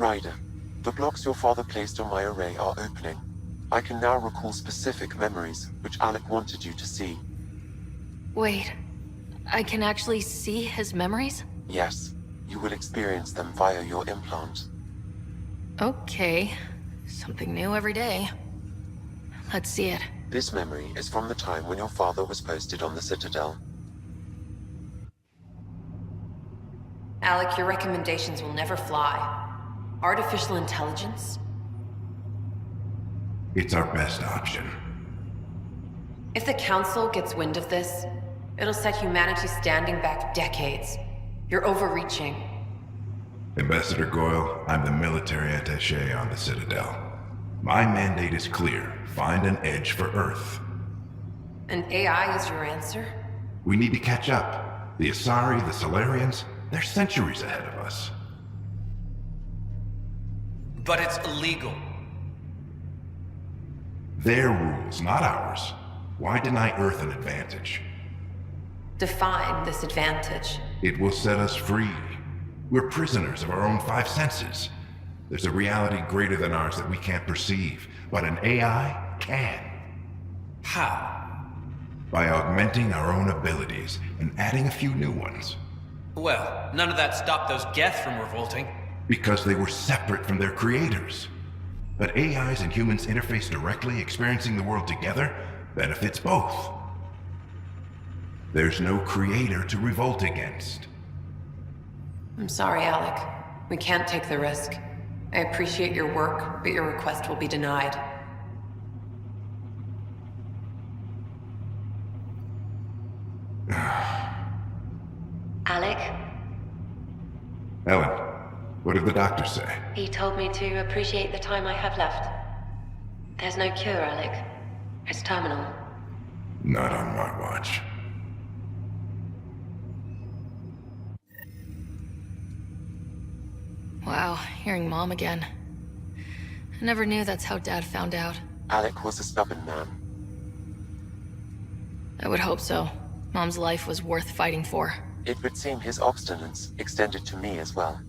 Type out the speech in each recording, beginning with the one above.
Ryder, the blocks your father placed on my array are opening. I can now recall specific memories, which Alec wanted you to see. Wait, I can actually see his memories? Yes, you will experience them via your implant. Okay, something new every day. Let's see it. This memory is from the time when your father was posted on the Citadel. Alec, your recommendations will never fly. Artificial intelligence? It's our best option. If the Council gets wind of this, it'll set humanity standing back decades. You're overreaching. Ambassador Goyle, I'm the military attaché on the Citadel. My mandate is clear. Find an edge for Earth. And AI is your answer? We need to catch up. The Asari, the Solarians, they're centuries ahead of us. But it's illegal. Their rules, not ours. Why deny Earth an advantage? Define this advantage. It will set us free. We're prisoners of our own five senses. There's a reality greater than ours that we can't perceive, but an AI can. How? By augmenting our own abilities and adding a few new ones. Well, none of that stopped those Geth from revolting. Because they were separate from their creators. But AIs and humans interface directly, experiencing the world together, benefits both. There's no creator to revolt against. I'm sorry, Alec. We can't take the risk. I appreciate your work, but your request will be denied. Alec? Ellen, what did the doctor say? He told me to appreciate the time I have left. There's no cure, Alec. It's terminal. Not on my watch. Wow, hearing Mom again. I never knew that's how Dad found out. Alec was a stubborn man. I would hope so. Mom's life was worth fighting for. It would seem his obstinance extended to me as well.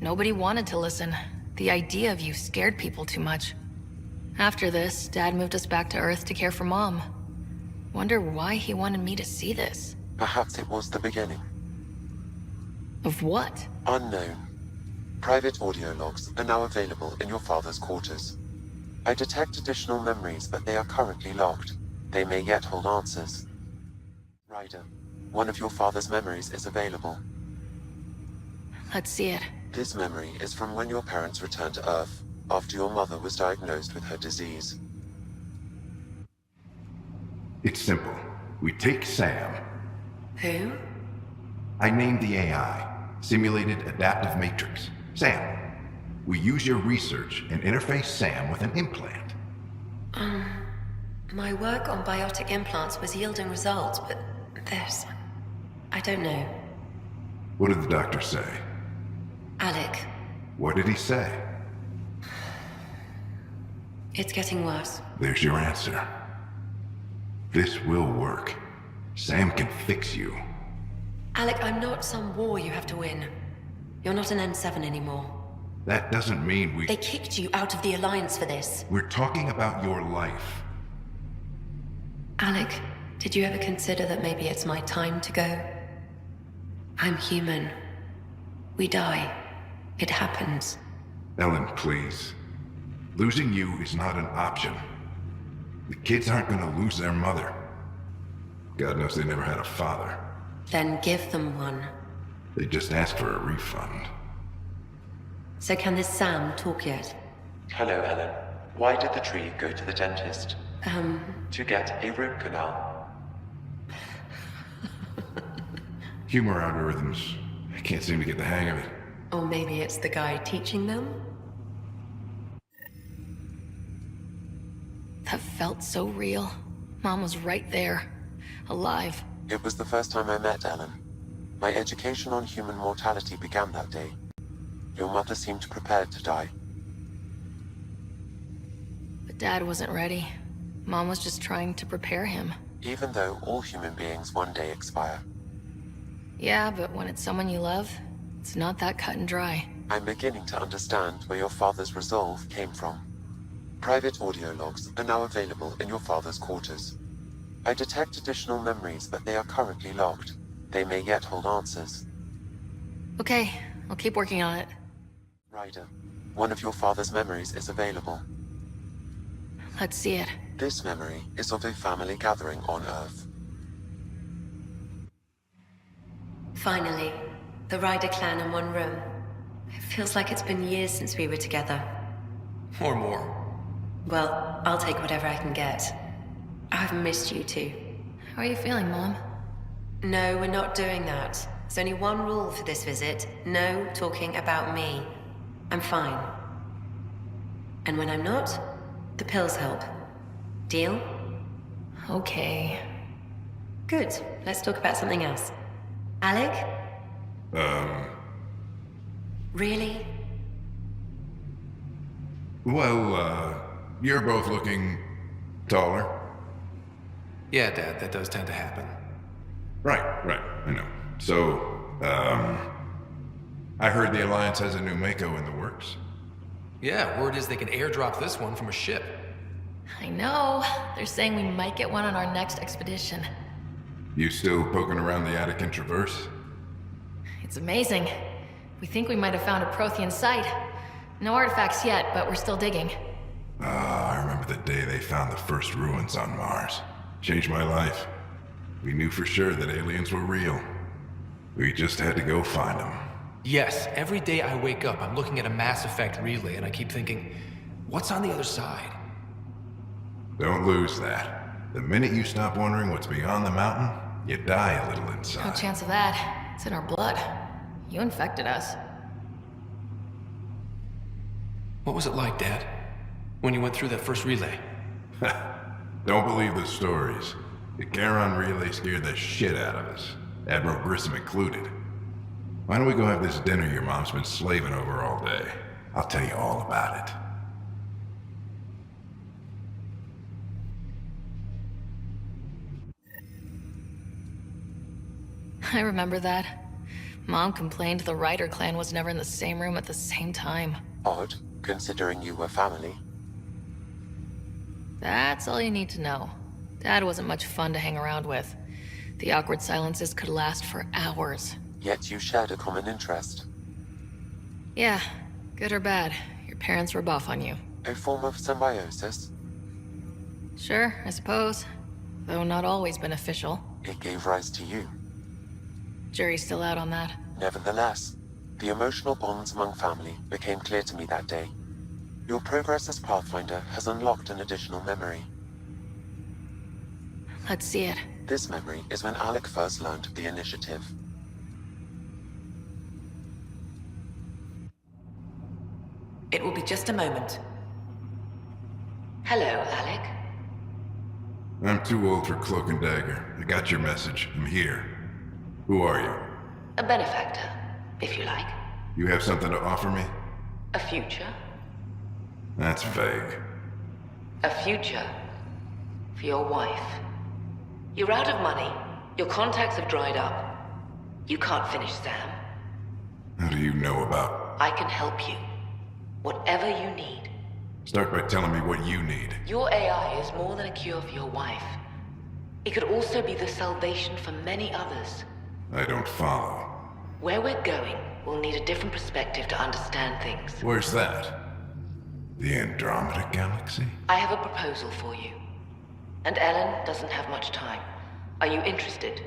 Nobody wanted to listen. The idea of you scared people too much. After this, Dad moved us back to Earth to care for Mom. Wonder why he wanted me to see this. Perhaps it was the beginning. Of what? Unknown. Private audio logs are now available in your father's quarters. I detect additional memories, but they are currently locked. They may yet hold answers. Ryder, one of your father's memories is available. Let's see it. This memory is from when your parents returned to Earth, after your mother was diagnosed with her disease. It's simple. We take Sam. Who? I named the AI, Simulated Adaptive Matrix. Sam. We use your research and interface Sam with an implant. My work on biotic implants was yielding results, but this... I don't know. What did the doctor say? Alec, What did he say? it's getting worse. There's your answer. This will work. Sam can fix you. Alec, I'm not some war you have to win. You're not an N7 anymore. That doesn't mean we... They kicked you out of the Alliance for this. We're talking about your life. Alec, did you ever consider that maybe it's my time to go? I'm human. We die. It happens. Ellen, please. Losing you is not an option. The kids aren't gonna lose their mother. God knows they never had a father. Then give them one. They just asked for a refund. So can this Sam talk yet? Hello, Ellen. Why did the tree go to the dentist? To get a root canal. Humor algorithms. I can't seem to get the hang of it. Or maybe it's the guy teaching them? That felt so real. Mom was right there. Alive. It was the first time I met Ellen. My education on human mortality began that day. Your mother seemed prepared to die. But Dad wasn't ready. Mom was just trying to prepare him. Even though all human beings one day expire. Yeah, but when it's someone you love, it's not that cut and dry. I'm beginning to understand where your father's resolve came from. Private audio logs are now available in your father's quarters. I detect additional memories, but they are currently locked. They may yet hold answers. Okay, I'll keep working on it. Ryder, one of your father's memories is available. Let's see it. This memory is of a family gathering on Earth. Finally, the Ryder clan in one room. It feels like it's been years since we were together. Or more. Well, I'll take whatever I can get. I've missed you too. How are you feeling, Mom? No, we're not doing that. There's only one rule for this visit. No talking about me. I'm fine. And when I'm not, the pills help. Deal? Okay. Good. Let's talk about something else. Alec? Really? Well, you're both looking taller. Yeah, Dad, that does tend to happen. Right, I know. So, I heard the Alliance has a new Mako in the works. Yeah, word is they can airdrop this one from a ship. I know. They're saying we might get one on our next expedition. You still poking around the Attican Traverse? It's amazing. We think we might have found a Prothean site. No artifacts yet, but we're still digging. I remember the day they found the first ruins on Mars. Changed my life. We knew for sure that aliens were real. We just had to go find them. Yes, every day I wake up, I'm looking at a Mass Effect relay and I keep thinking, what's on the other side? Don't lose that. The minute you stop wondering what's beyond the mountain, you die a little No inside. chance of that. It's in our blood. You infected us. What was it like, Dad? When you went through that first relay? Don't believe the stories. The Charon relay scared the shit out of us. Admiral Grissom included. Why don't we go have this dinner your mom's been slaving over all day? I'll tell you all about it. I remember that. Mom complained the Ryder clan was never in the same room at the same time. Odd, considering you were family. That's all you need to know. Dad wasn't much fun to hang around with. The awkward silences could last for hours. Yet you shared a common interest. Yeah, good or bad, your parents were buff on you. A form of symbiosis. Sure, I suppose. Though not always beneficial. It gave rise to you. Jury's still out on that. Nevertheless, the emotional bonds among family became clear to me that day. Your progress as Pathfinder has unlocked an additional memory. Let's see it. This memory is when Alec first learned of the initiative. It will be just a moment. Hello, Alec. I'm too old for Cloak and Dagger. I got your message. I'm here. Who are you? A benefactor, if you like. You have something to offer me? A future. That's vague. A future. For your wife. You're out of money. Your contacts have dried up. You can't finish Sam. How do you know about... I can help you. Whatever you need. Start by telling me what you need. Your AI is more than a cure for your wife. It could also be the salvation for many others. I don't follow. Where we're going, we'll need a different perspective to understand things. Where's that? The Andromeda Galaxy? I have a proposal for you. And Ellen doesn't have much time. Are you interested?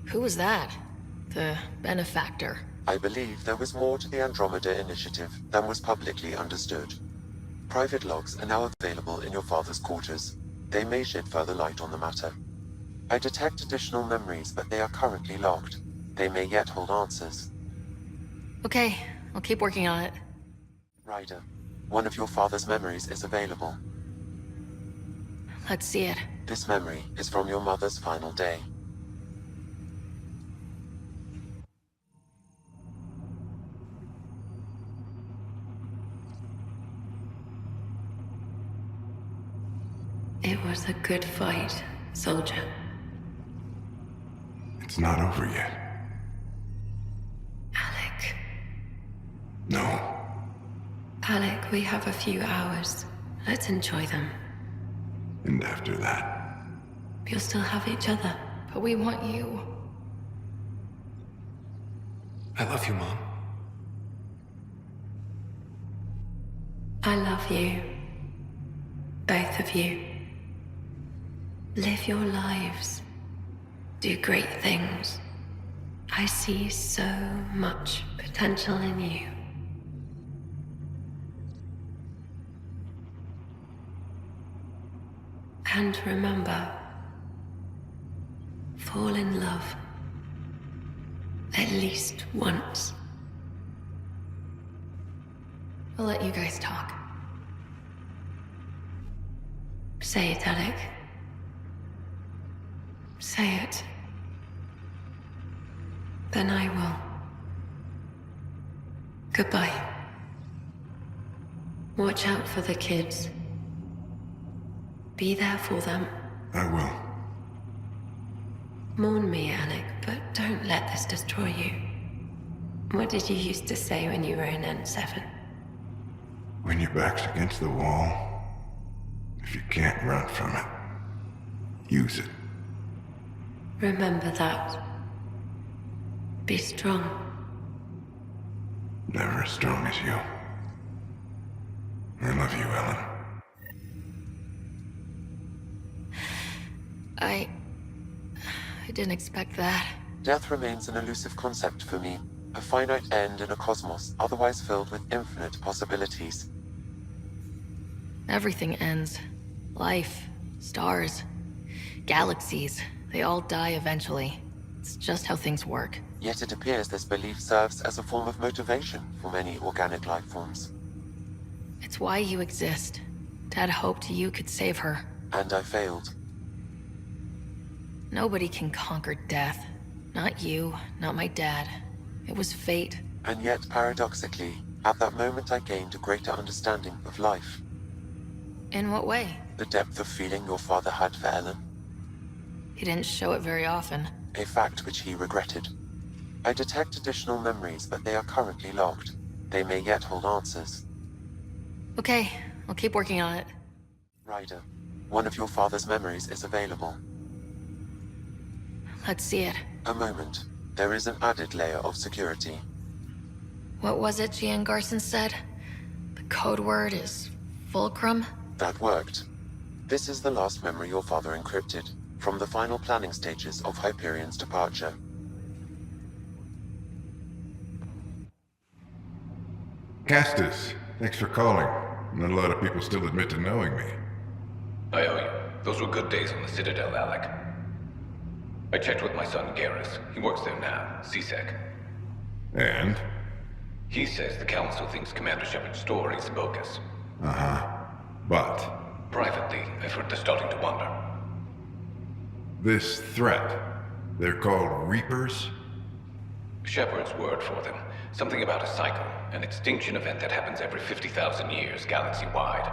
Who was that? The benefactor. I believe there was more to the Andromeda initiative than was publicly understood. Private logs are now available in your father's quarters. They may shed further light on the matter. I detect additional memories, but they are currently locked. They may yet hold answers. Okay, I'll keep working on it. Ryder, one of your father's memories is available. Let's see it. This memory is from your mother's final day. It was a good fight, soldier. It's It's not over yet. Alec. No. Alec, we have a few hours. Let's enjoy them. And after that, We'll still have each other. But we want you. I love you, Mom. I love you. Both of you. Live your lives. Do great things. I see so much potential in you. And remember, fall in love. At least once. I'll let you guys talk. Say it, Alec. Say it. Then I will. Goodbye. Watch out for the kids. Be there for them. I will. Mourn me, Alec, but don't let this destroy you. What did you used to say when you were in N7? When your back's against the wall, if you can't run from it, use it. Remember that. Be strong. Never as strong as you. I love you, Ellen. I didn't expect that. Death remains an elusive concept for me, a finite end in a cosmos otherwise filled with infinite possibilities. Everything ends. Life, stars, galaxies, they all die eventually. It's just how things work. Yet it appears this belief serves as a form of motivation for many organic life forms. It's why you exist. Dad hoped you could save her. And I failed. Nobody can conquer death. Not you, not my dad. It was fate. And yet, paradoxically, at that moment I gained a greater understanding of life. In what way? The depth of feeling your father had for Ellen. He didn't show it very often. A fact which he regretted. I detect additional memories, but they are currently locked. They may yet hold answers. Okay, I'll keep working on it. Ryder, one of your father's memories is available. Let's see it. A moment. There is an added layer of security. What was it Gian Garson said? The code word is Fulcrum? That worked. This is the last memory your father encrypted, from the final planning stages of Hyperion's departure. Castus, thanks for calling. Not a lot of people still admit to knowing me. I owe you. Those were good days on the Citadel, Alec. I checked with my son Garrus. He works there now, CSEC. And? He says the Council thinks Commander Shepard's story is bogus. Uh-huh. But Privately, I've heard they're starting to wonder. this threat, they're called Reapers? Shepard's word for them. Something about a cycle, an extinction event that happens every 50,000 years, galaxy-wide.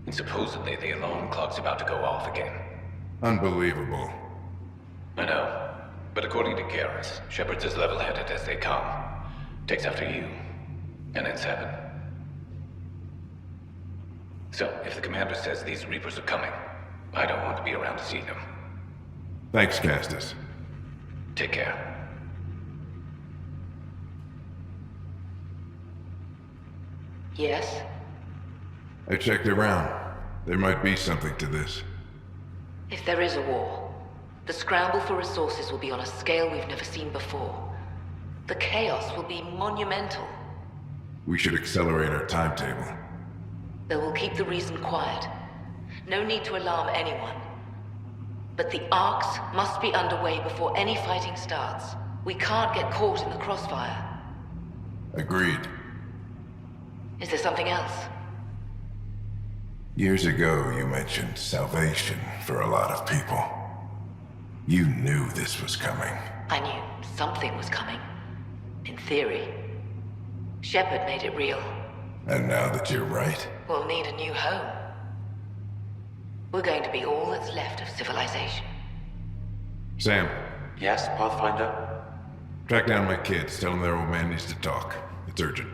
And supposedly the alarm clock's about to go off again. Unbelievable. I know. But according to Garrus, Shepard's as level-headed as they come. Takes after you. And then 7. So, if the commander says these Reapers are coming, I don't want to be around to see them. Thanks, Castus. Take care. Yes? I checked around. There might be something to this. If there is a war, the scramble for resources will be on a scale we've never seen before. The chaos will be monumental. We should accelerate our timetable. They will keep the reason quiet. No need to alarm anyone. But the arcs must be underway before any fighting starts. We can't get caught in the crossfire. Agreed. Is there something else? Years ago, you mentioned salvation for a lot of people. You knew this was coming. I knew something was coming. In theory. Shepard made it real. And now that you're right, We'll need a new home. We're going to be all that's left of civilization. Sam, Yes, Pathfinder? track down my kids. Tell them their old man needs to talk. It's urgent.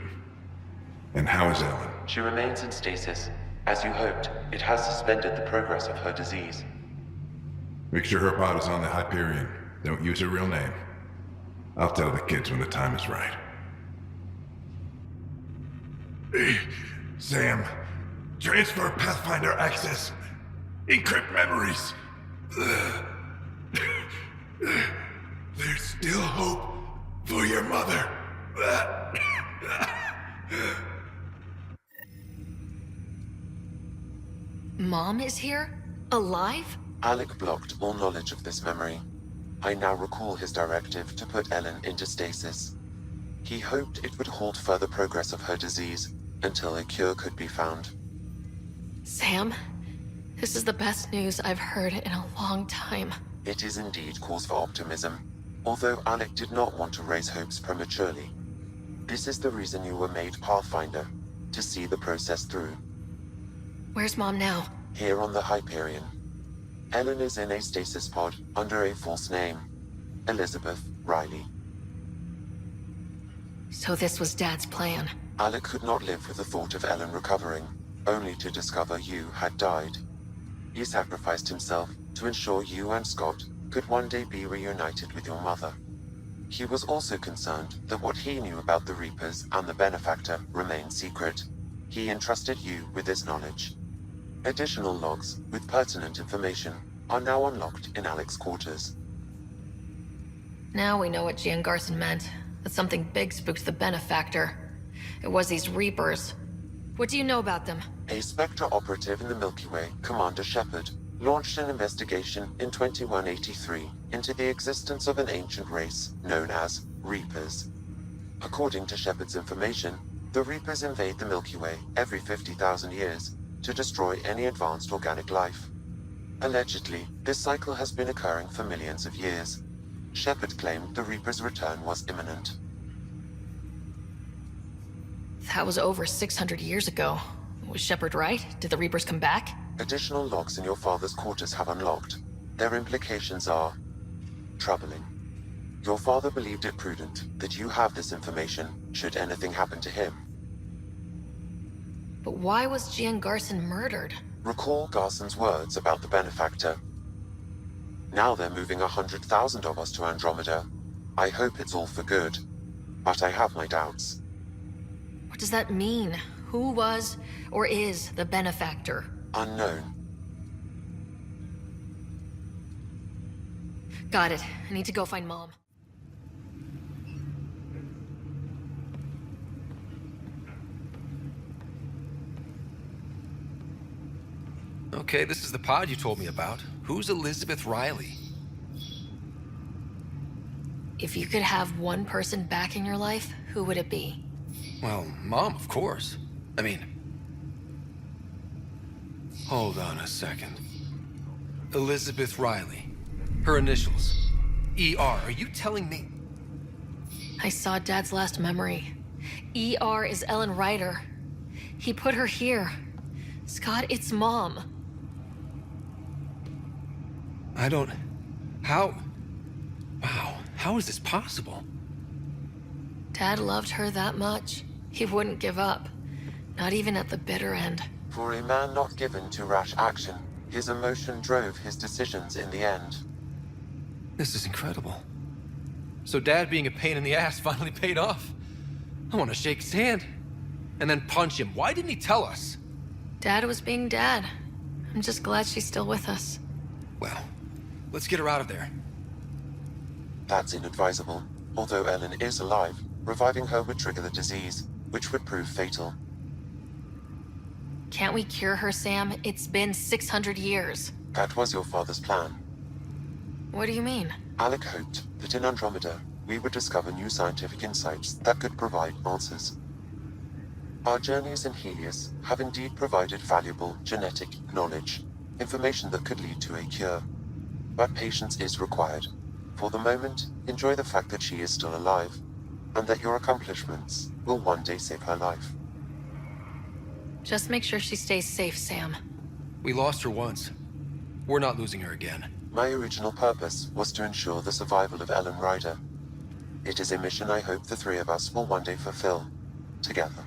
And how is Ellen? She remains in stasis. As you hoped, it has suspended the progress of her disease. Make sure her pod is on the Hyperion. Don't use her real name. I'll tell the kids when the time is right. Hey, Sam. Transfer Pathfinder access. Encrypt memories. There's still hope for your mother. Mom is here? Alive? Alec blocked all knowledge of this memory. I now recall his directive to put Ellen into stasis. He hoped it would halt further progress of her disease until a cure could be found. Sam, this is the best news I've heard in a long time. It is indeed cause for optimism, although Alec did not want to raise hopes prematurely. This is the reason you were made Pathfinder, to see the process through. Where's Mom now? Here on the Hyperion. Ellen is in a stasis pod under a false name, Elizabeth Riley. So this was Dad's plan. Alec could not live with the thought of Ellen recovering, only to discover you had died. He sacrificed himself to ensure you and Scott could one day be reunited with your mother. He was also concerned that what he knew about the Reapers and the Benefactor remained secret. He entrusted you with his knowledge. Additional logs with pertinent information are now unlocked in Alec's quarters. Now we know what Gian Garson meant. That something big spooked the Benefactor. It was these Reapers. What do you know about them? A Spectre operative in the Milky Way, Commander Shepard, launched an investigation in 2183 into the existence of an ancient race known as Reapers. According to Shepard's information, the Reapers invade the Milky Way every 50,000 years to destroy any advanced organic life. Allegedly, this cycle has been occurring for millions of years. Shepard claimed the Reapers' return was imminent. That was over 600 years ago. Was Shepard right? Did the Reapers come back? Additional logs in your father's quarters have unlocked. Their implications are troubling. Your father believed it prudent that you have this information should anything happen to him. But why was Gian Garson murdered? Recall Garson's words about the Benefactor. Now they're moving 100,000 of us to Andromeda. I hope it's all for good, but I have my doubts. What does that mean? Who was or is the Benefactor? Unknown. Got it. I need to go find Mom. Okay, this is the pod you told me about. Who's Elizabeth Riley? If you could have one person back in your life, who would it be? Well, Mom, of course. I mean... Hold on a second. Elizabeth Riley. Her initials. ER. Are you telling me... I saw Dad's last memory. ER is Ellen Ryder. He put her here. Scott, it's Mom. I don't... How... Wow, how is this possible? Dad loved her that much. He wouldn't give up. Not even at the bitter end. For a man not given to rash action, his emotion drove his decisions in the end. This is incredible. So Dad being a pain in the ass finally paid off. I want to shake his hand. And then punch him. Why didn't he tell us? Dad was being Dad. I'm just glad she's still with us. Well, let's get her out of there. That's inadvisable. Although Ellen is alive, reviving her would trigger the disease, which would prove fatal. Can't we cure her, Sam? It's been 600 years. That was your father's plan. What do you mean? Alec hoped that in Andromeda, we would discover new scientific insights that could provide answers. Our journeys in Helios have indeed provided valuable genetic knowledge, information that could lead to a cure. But patience is required. For the moment, enjoy the fact that she is still alive, and that your accomplishments will one day save her life. Just make sure she stays safe, Sam. We lost her once. We're not losing her again. My original purpose was to ensure the survival of Alec Ryder. It is a mission I hope the three of us will one day fulfill, together.